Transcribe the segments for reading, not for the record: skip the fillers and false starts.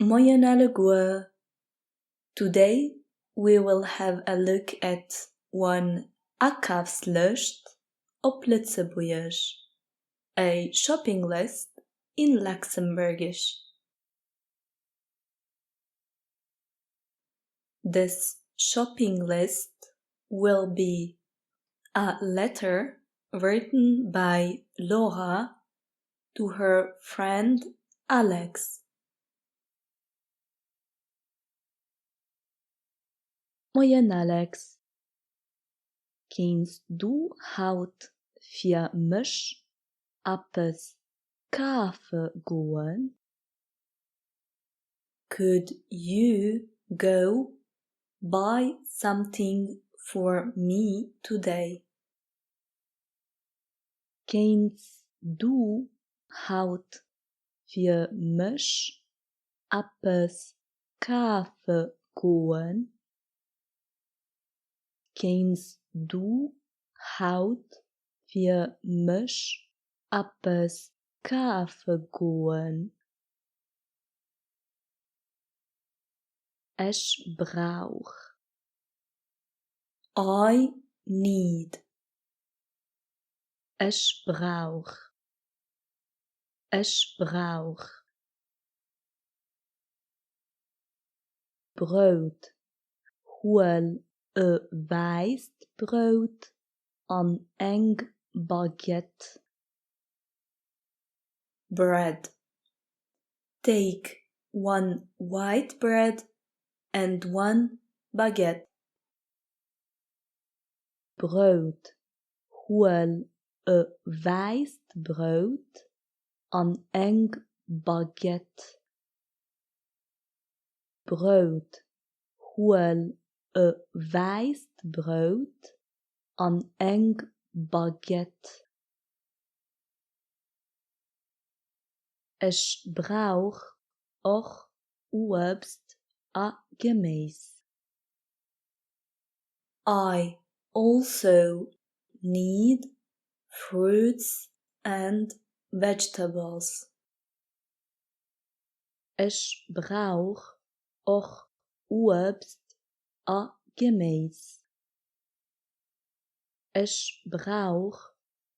Moyenalagua. Today we will have a look at one Akavslust op Lutzebuiers, a shopping list in Luxembourgish. This shopping list will be a letter written by Laura to her friend Alex. Moin Alex, kennst du haut für mich etwas Kaffee gehen? Could you go buy something for me today? Kennst du haut für mich etwas Kaffee gehen? Kennst du haut für mich etwas Kaffee gehen? Ich brauch. I need. Ich brauch. Ich brauch. Brood. Hol Weissbrot an eng Baguette. Bread. Take 1 white bread and 1 baguette. Brood. Hol Weissbrot an eng Baguette. Brood. Hol Weissbrot an eng Baguette. Ich brauch auch Obst a Gemüse. I also need fruits and vegetables. Ich brauch auch Obst a Gemüse. Ich brauch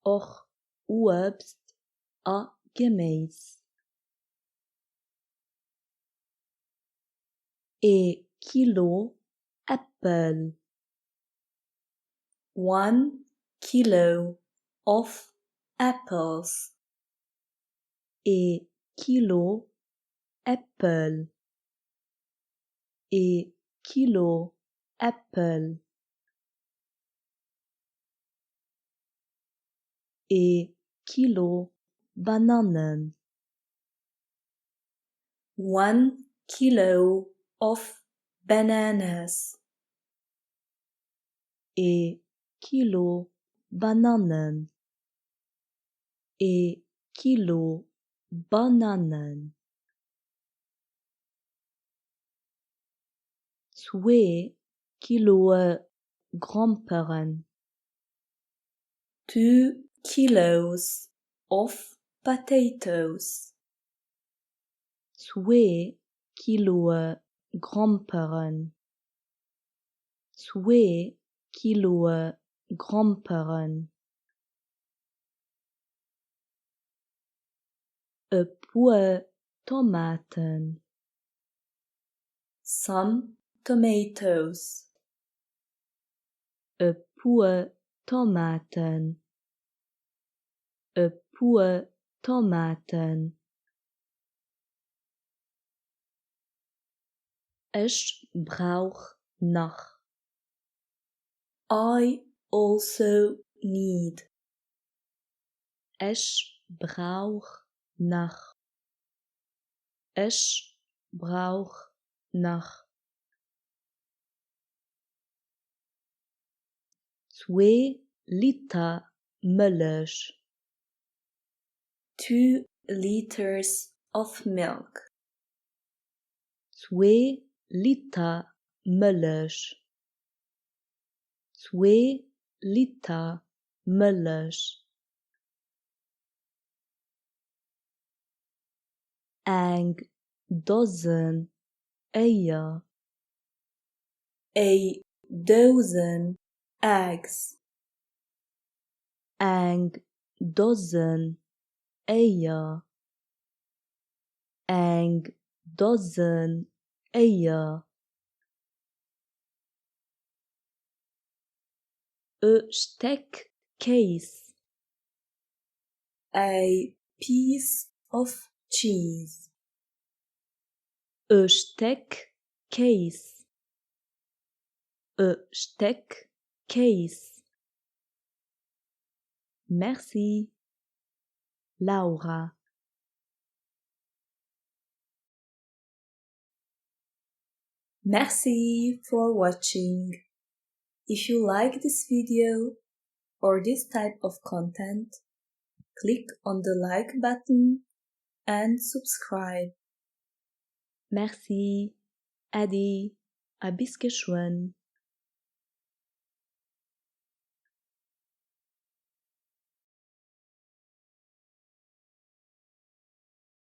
auch Obst a Gemüse. Kilo Äpfel. 1 kilo of apples. Kilo Äpfel. Kilo Äpfel. Kilo Bananen. 1 kilo of bananas. Kilo Bananen. Kilo Bananen. 2 Kilo Gromperen. 2 kilos of potatoes. 2 Kilo Gromperen. 2 Kilo Gromperen. Paar Tomaten. Some tomatoes. Paar Tomaten. Paar Tomaten. Ich brauch noch. I also need. Ich brauch noch. Ich brauch noch. 2 Liter Milch. 2 liters of milk. 2 Liter Milch. 2 Liter Milch. Eng dozen eier, a dozen eggs, eng dozen eier, eng dozen eier, a stek case, a piece of cheese, a stek case, a stek case. Merci, Laura. Merci for watching. If you like this video or this type of content, click on the like button and subscribe. Merci, Adi, a bis geschwind.